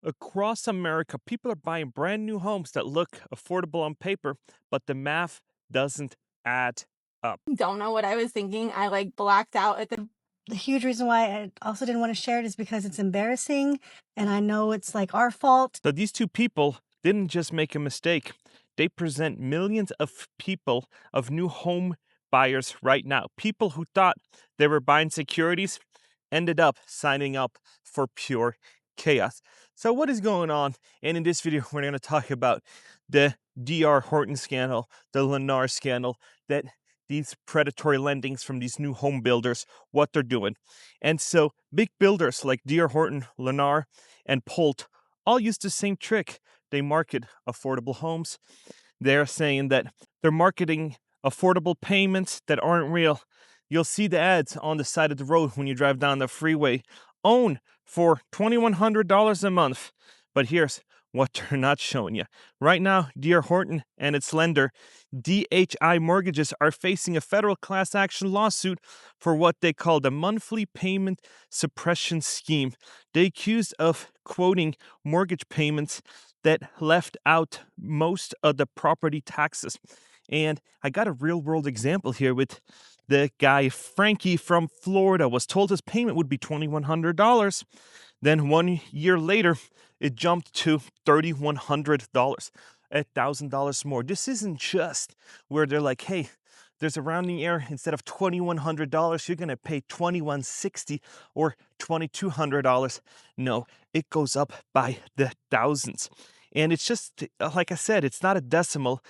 Across America, people are buying brand new homes that look affordable on paper, but the math doesn't add up. Don't know what I was thinking. I like blacked out at The huge reason why I also didn't want to share it is because it's embarrassing and I know it's like our fault. So these two people didn't just make a mistake, they present millions of people, of new home buyers right now. People who thought they were buying securities ended up signing up for pure chaos. So what is going on? And in this video, we're going to talk about the DR Horton scandal, the Lennar scandal, that these predatory lendings from these new home builders, what they're doing. And so big builders like DR Horton, Lennar, and Pulte all use the same trick. They market affordable homes. They're saying that they're marketing affordable payments that aren't real. You'll see the ads on the side of the road when you drive down the freeway. Own for $2,100 a month. But here's what they're not showing you. Right now, D.R. Horton and its lender, DHI Mortgages, are facing a federal class action lawsuit for what they call the monthly payment suppression scheme. They accused of quoting mortgage payments that left out most of the property taxes. And I got a real world example here with the guy Frankie from Florida was told his payment would be $2,100. Then 1 year later, it jumped to $3,100, $1,000 more. This isn't just where they're like, hey, there's a rounding error. Instead of $2,100, you're going to pay $2,160 or $2,200. No, it goes up by the thousands. And it's just, like I said, it's not a decimal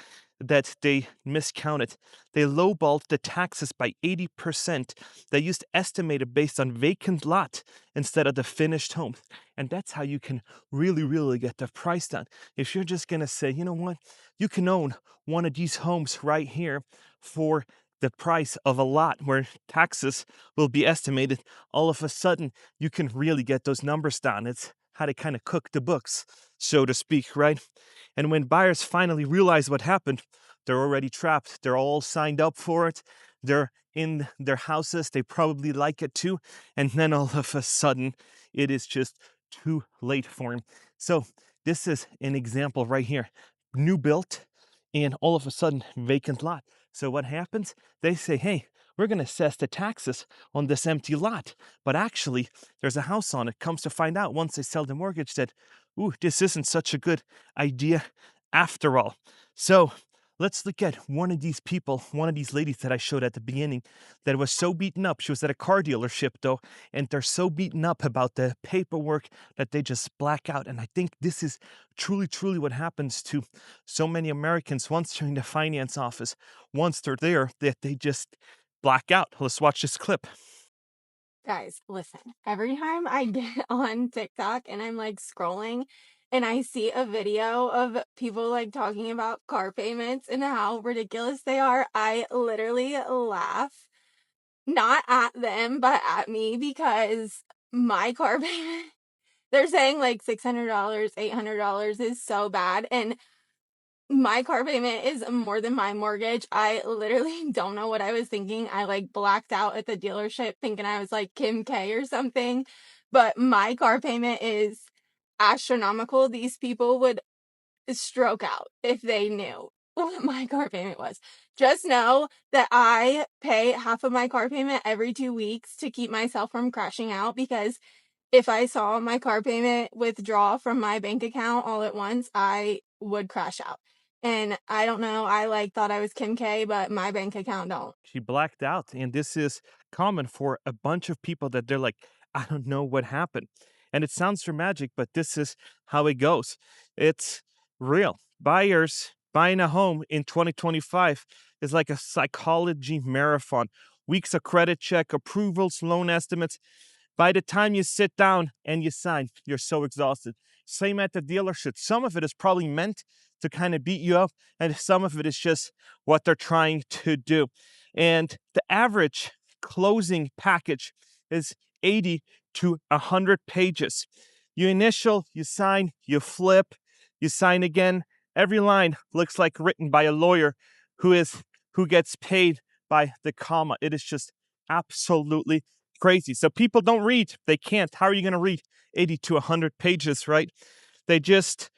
that they miscounted. They lowballed the taxes by 80%. They used estimated based on vacant lot instead of the finished home. And that's how you can really, really get the price down. If you're just going to say, you know what, you can own one of these homes right here for the price of a lot where taxes will be estimated, all of a sudden you can really get those numbers down. It's how to kind of cook the books, so to speak, right? And when buyers finally realize what happened, they're already trapped. They're all signed up for it. They're in their houses. They probably like it too. And then all of a sudden, it is just too late for them. So this is an example right here. New built, and all of a sudden, vacant lot. So what happens? They say, hey, we're going to assess the taxes on this empty lot. But actually, there's a house on it. Comes to find out once they sell the mortgage that, ooh, this isn't such a good idea after all. So let's look at one of these people, one of these ladies that I showed at the beginning that was so beaten up. She was at a car dealership though, and they're so beaten up about the paperwork that they just black out. And I think this is truly, truly what happens to so many Americans once they're in the finance office, once they're there, that they just black out. Let's watch this clip. Guys, listen. Every time I get on TikTok and I'm like scrolling and I see a video of people like talking about car payments and how ridiculous they are, I literally laugh. Not at them, but at me because my car payment, they're saying like $600, $800 is so bad. And my car payment is more than my mortgage. I literally don't know what I was thinking. I like blacked out at the dealership thinking I was like Kim K or something. But my car payment is astronomical. These people would stroke out if they knew what my car payment was. Just know that I pay half of my car payment every 2 weeks to keep myself from crashing out, because if I saw my car payment withdraw from my bank account all at once, I would crash out. And I don't know, I like thought I was Kim K, but my bank account don't. She blacked out. And this is common for a bunch of people that they're like, I don't know what happened. And it sounds dramatic, but this is how it goes. It's real. Buyers buying a home in 2025 is like a psychology marathon. Weeks of credit check, approvals, loan estimates. By the time you sit down and you sign, you're so exhausted. Same at the dealership. Some of it is probably meant to kind of beat you up, and some of it is just what they're trying to do. And the average closing package is 80 to 100 pages. You initial, you sign, you flip, you sign again. Every line looks like written by a lawyer who gets paid by the comma. It is just absolutely crazy. So people don't read. They can't. How are you going to read 80 to 100 pages, right? they just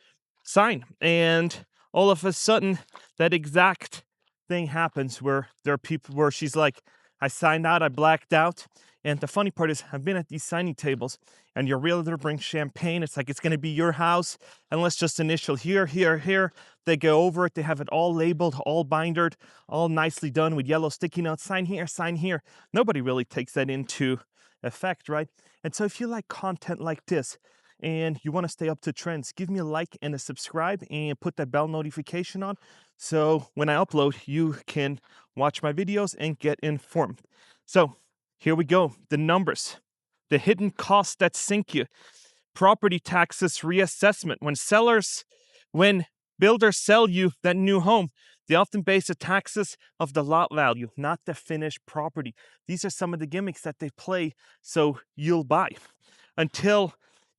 sign. And all of a sudden, that exact thing happens where there are people where she's like, I signed out, I blacked out. And the funny part is, I've been at these signing tables, and your realtor brings champagne. It's like it's going to be your house, and let's just initial here, here, here. They go over it. They have it all labeled, all bindered, all nicely done with yellow sticky notes. Sign here, sign here. Nobody really takes that into effect, right? And so if you like content like this, and you want to stay up to trends, give me a like and a subscribe and put that bell notification on so when I upload, you can watch my videos and get informed. So here we go. The numbers, the hidden costs that sink you. Property taxes reassessment. When builders sell you that new home, they often base the taxes of the lot value, not the finished property. These are some of the gimmicks that they play so you'll buy until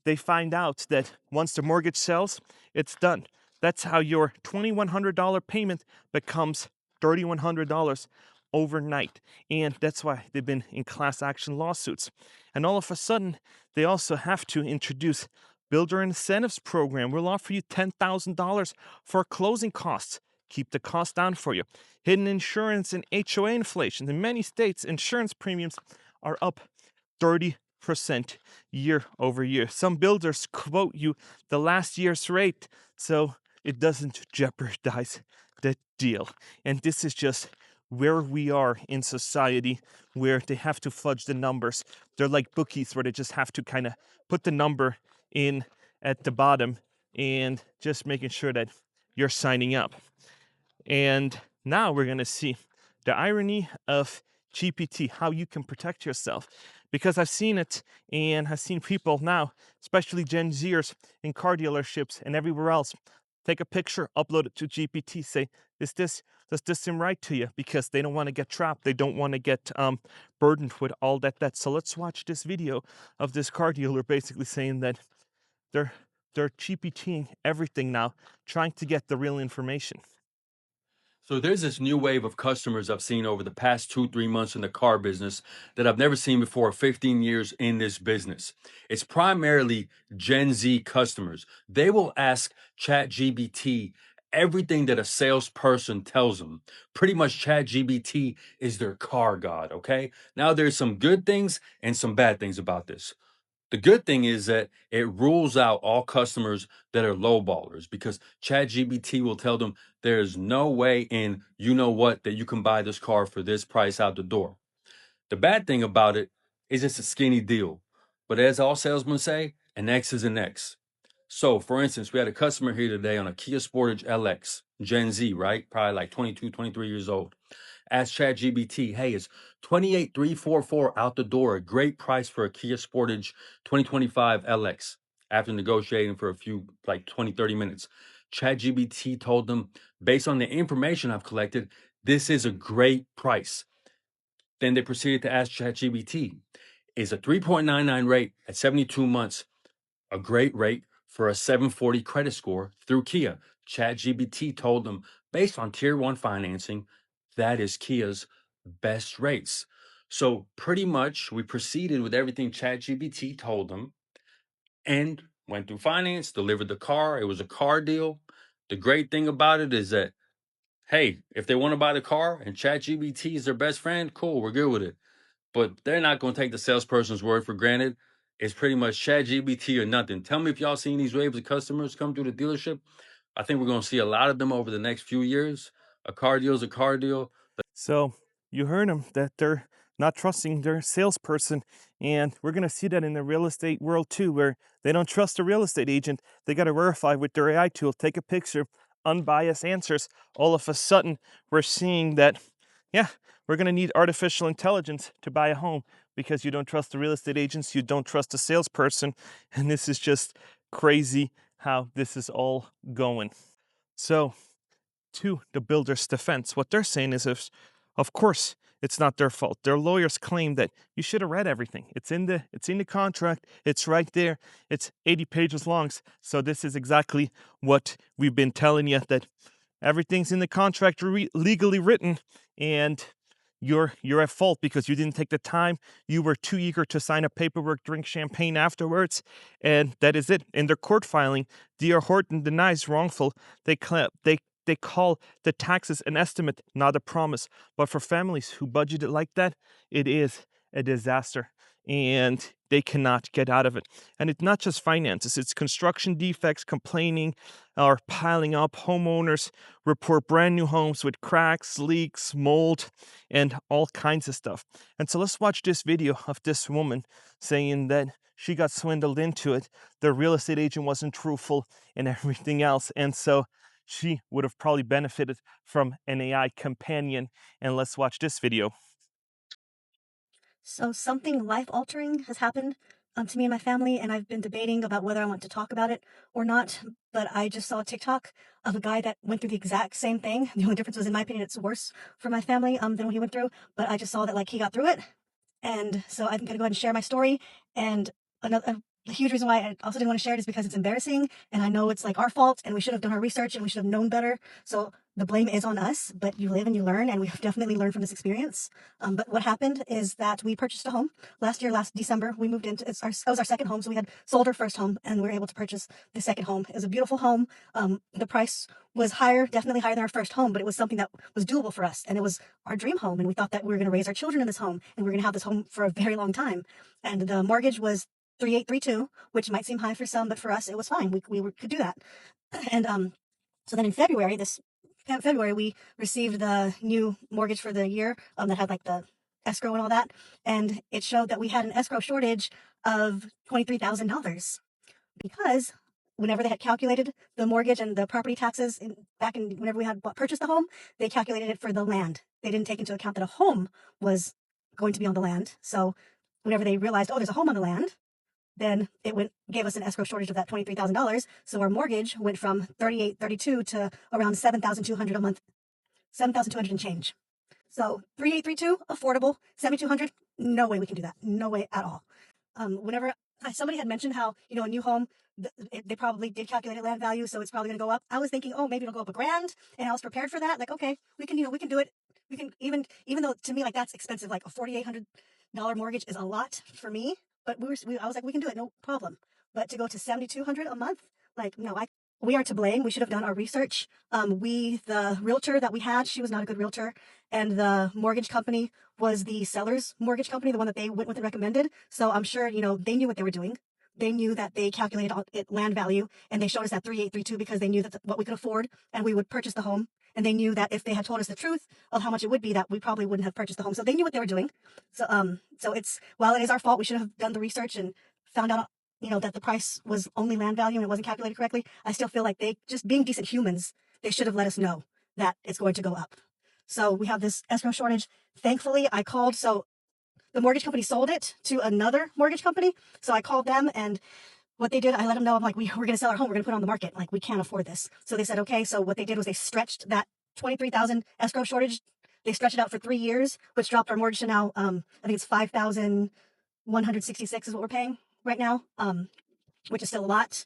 they find out that once the mortgage sells, it's done. That's how your $2,100 payment becomes $3,100 overnight. And that's why they've been in class action lawsuits. And all of a sudden, they also have to introduce builder incentives program. We'll offer you $10,000 for closing costs. Keep the cost down for you. Hidden insurance and HOA inflation. In many states, insurance premiums are up 30% year over year. Some builders quote you the last year's rate so it doesn't jeopardize the deal. And this is just where we are in society, where they have to fudge the numbers. They're like bookies where they just have to kind of put the number in at the bottom and just making sure that you're signing up. And now we're going to see the irony of GPT, how you can protect yourself. Because I've seen it, and I've seen people now, especially Gen Zers in car dealerships and everywhere else, take a picture, upload it to GPT, say, does this seem right to you? Because they don't want to get trapped. They don't want to get burdened with all that debt. So let's watch this video of this car dealer basically saying that they're GPTing everything now, trying to get the real information. So there's this new wave of customers I've seen over the past 2, 3 months in the car business that I've never seen before 15 years in this business. It's primarily Gen Z customers. They will ask ChatGPT everything that a salesperson tells them. Pretty much ChatGPT is their car god, okay? Now there's some good things and some bad things about this. The good thing is that it rules out all customers that are lowballers because ChatGPT will tell them there's no way in you know what that you can buy this car for this price out the door. The bad thing about it is it's a skinny deal. But as all salesmen say, an X is an X. So, for instance, we had a customer here today on a Kia Sportage LX, Gen Z, right? Probably like 22, 23 years old. Ask ChatGPT, hey, is 28344 out the door a great price for a Kia Sportage 2025 LX? After negotiating for a few, like 20, 30 minutes, ChatGPT told them, based on the information I've collected, this is a great price. Then they proceeded to ask ChatGPT, is a 3.99 rate at 72 months a great rate for a 740 credit score through Kia? ChatGPT told them, based on Tier 1 financing, that is Kia's best rates. So pretty much we proceeded with everything ChatGPT told them and went through finance, delivered the car. It was a car deal. The great thing about it is that, hey, if they want to buy the car and ChatGPT is their best friend, cool, we're good with it. But they're not going to take the salesperson's word for granted. It's pretty much ChatGPT or nothing. Tell me if y'all seen these waves of customers come through the dealership. I think we're going to see a lot of them over the next few years. A car deal is a car deal. So you heard them that they're not trusting their salesperson. And we're going to see that in the real estate world too, where they don't trust a real estate agent. They got to verify with their AI tool, take a picture, unbiased answers. All of a sudden, we're seeing that, yeah, we're going to need artificial intelligence to buy a home because you don't trust the real estate agents, you don't trust the salesperson. And this is just crazy how this is all going. So, to the builder's defense, what they're saying is, of course, it's not their fault. Their lawyers claim that you should have read everything. It's in the contract. It's right there. It's 80 pages long. So this is exactly what we've been telling you, that everything's in the contract legally written, and you're at fault because you didn't take the time. You were too eager to sign a paperwork, drink champagne afterwards, and that is it. In their court filing, D.R. Horton denies wrongful. They call the taxes an estimate, not a promise. But for families who budgeted like that, it is a disaster, and they cannot get out of it. And it's not just finances, it's construction defects, complaining, or piling up. Homeowners report brand new homes with cracks, leaks, mold, and all kinds of stuff. And so let's watch this video of this woman saying that she got swindled into it. The real estate agent wasn't truthful and everything else. And so she would have probably benefited from an AI companion. And let's watch this video. So something life-altering has happened to me and my family, and I've been debating about whether I want to talk about it or not. But I just saw a TikTok of a guy that went through the exact same thing. The only difference was, in my opinion, it's worse for my family than what he went through. But I just saw that, like, he got through it, and so I'm gonna go ahead and share my story. And another the huge reason why I also didn't want to share it is because it's embarrassing, and I know it's like our fault, and we should have done our research, and we should have known better. So the blame is on us, but you live and you learn, and we've definitely learned from this experience. But what happened is that we purchased a home last year, last December. We moved into it was our second home, so we had sold our first home, and we were able to purchase the second home. It was a beautiful home. The price was higher, definitely higher than our first home, but it was something that was doable for us, and it was our dream home. And we thought that we were going to raise our children in this home, and we were going to have this home for a very long time. And the mortgage was 3832, which might seem high for some, but for us it was fine. We could do that. And so then in February, we received the new mortgage for the year that had like the escrow and all that, and it showed that we had an escrow shortage of $23,000 because whenever they had calculated the mortgage and the property taxes back in whenever we had purchased the home, they calculated it for the land. They didn't take into account that a home was going to be on the land. So whenever they realized, oh, there's a home on the land, then it gave us an escrow shortage of that $23,000. So our mortgage went from $3832 to around $7,200 a month, $7,200 and change. So 3832, affordable. 7,200, no way we can do that. No way at all. Whenever somebody had mentioned how, a new home, they probably did calculate land value, so it's probably going to go up. I was thinking, oh, maybe it'll go up $1,000, and I was prepared for that. Like, okay, we can do it. We can even though to me, like, that's expensive. Like a $4,800 mortgage is a lot for me. But I was like, we can do it, no problem. But to go to $7,200 a month, like, no, we are to blame. We should have done our research. The realtor that we had, she was not a good realtor, and the mortgage company was the seller's mortgage company, the one that they went with and recommended. So I'm sure, they knew what they were doing. They knew that they calculated land value, and they showed us that 3832 because they knew that what we could afford, and we would purchase the home. And they knew that if they had told us the truth of how much it would be, that we probably wouldn't have purchased the home. So they knew what they were doing. So while it is our fault, we should have done the research and found out, that the price was only land value and it wasn't calculated correctly. I still feel like they, just being decent humans, they should have let us know that it's going to go up. So we have this escrow shortage. Thankfully, I called. So the mortgage company sold it to another mortgage company. So I called them, and what they did, I let them know, I'm like, we're going to sell our home. We're going to put it on the market. Like, we can't afford this. So they said, okay. So what they did was they stretched that 23,000 escrow shortage. They stretched it out for 3 years, which dropped our mortgage to now, I think it's 5,166 is what we're paying right now, which is still a lot,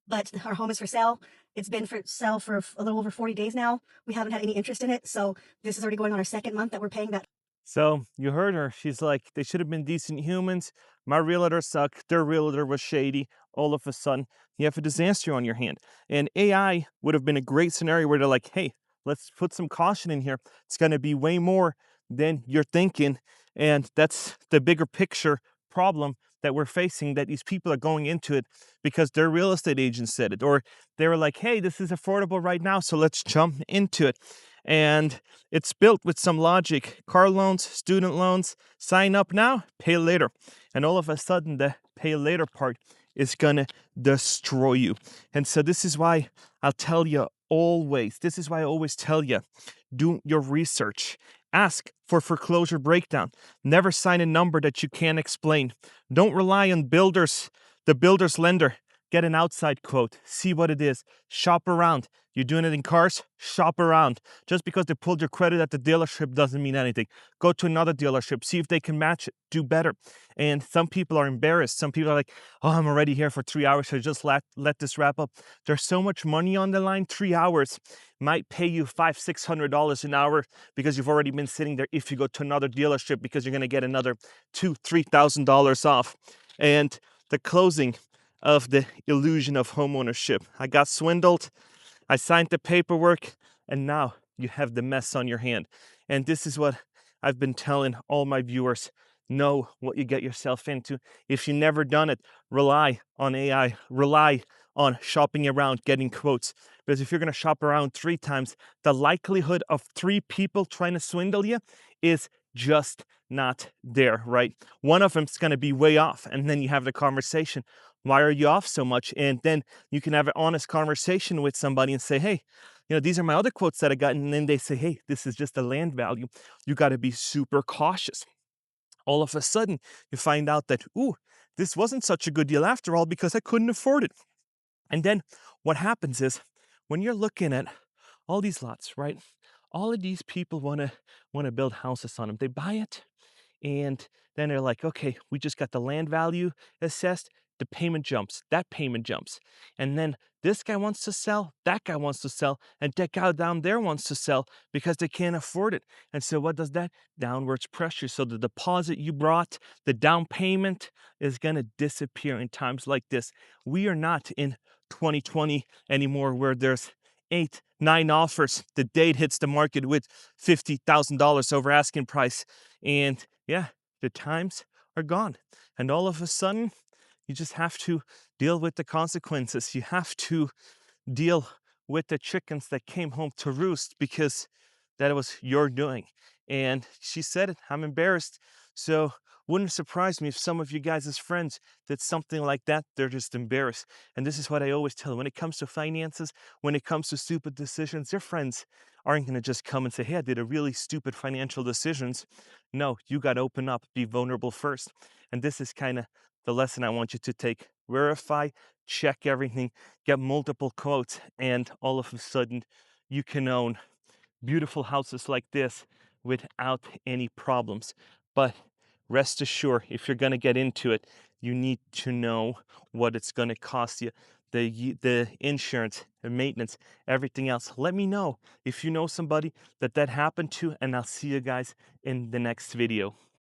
but our home is for sale. It's been for sale for a little over 40 days now. We haven't had any interest in it. So this is already going on our second month that we're paying that. So you heard her. She's like, they should have been decent humans. My realtor sucked. Their realtor was shady. All of a sudden, you have a disaster on your hand. And AI would have been a great scenario where they're like, hey, let's put some caution in here. It's going to be way more than you're thinking. And that's the bigger picture problem that we're facing, that these people are going into it because their real estate agent said it, or they were like, hey, this is affordable right now, so let's jump into it. And it's built with some logic. Car loans, student loans, sign up now, pay later. And all of a sudden, the pay later part is going to destroy you. And so this is why I'll tell you always, this is why I always tell you, do your research. Ask for foreclosure breakdown. Never sign a number that you can't explain. Don't rely on builders, the builder's lender, get an outside quote, see what it is, shop around. You're doing it in cars, shop around. Just because they pulled your credit at the dealership doesn't mean anything. Go to another dealership, see if they can match it, do better. And some people are embarrassed. Some people are like, oh, I'm already here for 3 hours, so just let this wrap up. There's so much money on the line. 3 hours might pay you $500-$600 an hour because you've already been sitting there if you go to another dealership because you're going to get another $2,000-$3,000 off. And the closing of the illusion of homeownership. I got swindled. I signed the paperwork, and now you have the mess on your hand. And this is what I've been telling all my viewers. Know what you get yourself into. If you've never done it, rely on AI, rely on shopping around, getting quotes. Because if you're going to shop around 3 times, the likelihood of 3 people trying to swindle you is just not there, right? One of them's going to be way off, and then you have the conversation. Why are you off so much? And then you can have an honest conversation with somebody and say, hey, these are my other quotes that I got. And then they say, hey, this is just the land value. You got to be super cautious. All of a sudden, you find out that, ooh, this wasn't such a good deal after all because I couldn't afford it. And then what happens is when you're looking at all these lots, right? All of these people want to build houses on them. They buy it, and then they're like, okay, we just got the land value assessed. The payment jumps, that payment jumps. And then this guy wants to sell, that guy wants to sell, and that guy down there wants to sell because they can't afford it. And so what does that? Downwards pressure. So the deposit you brought, the down payment is going to disappear in times like this. We are not in 2020 anymore where there's 8, 9 offers the day it hits the market with $50,000 over asking price. And yeah, the times are gone. And all of a sudden, you just have to deal with the consequences. You have to deal with the chickens that came home to roost because that was your doing. And she said it, I'm embarrassed. So wouldn't surprise me if some of you guys as friends did something like that. They're just embarrassed. And this is what I always tell them. When it comes to finances, when it comes to stupid decisions, your friends aren't going to just come and say, hey, I did a really stupid financial decisions. No, you got to open up, be vulnerable first. And this is kind of the lesson I want you to take. Verify, check everything, get multiple quotes, and all of a sudden you can own beautiful houses like this without any problems. But rest assured, if you're going to get into it, you need to know what it's going to cost you. The insurance, the maintenance, everything else. Let me know if you know somebody that happened to, and I'll see you guys in the next video.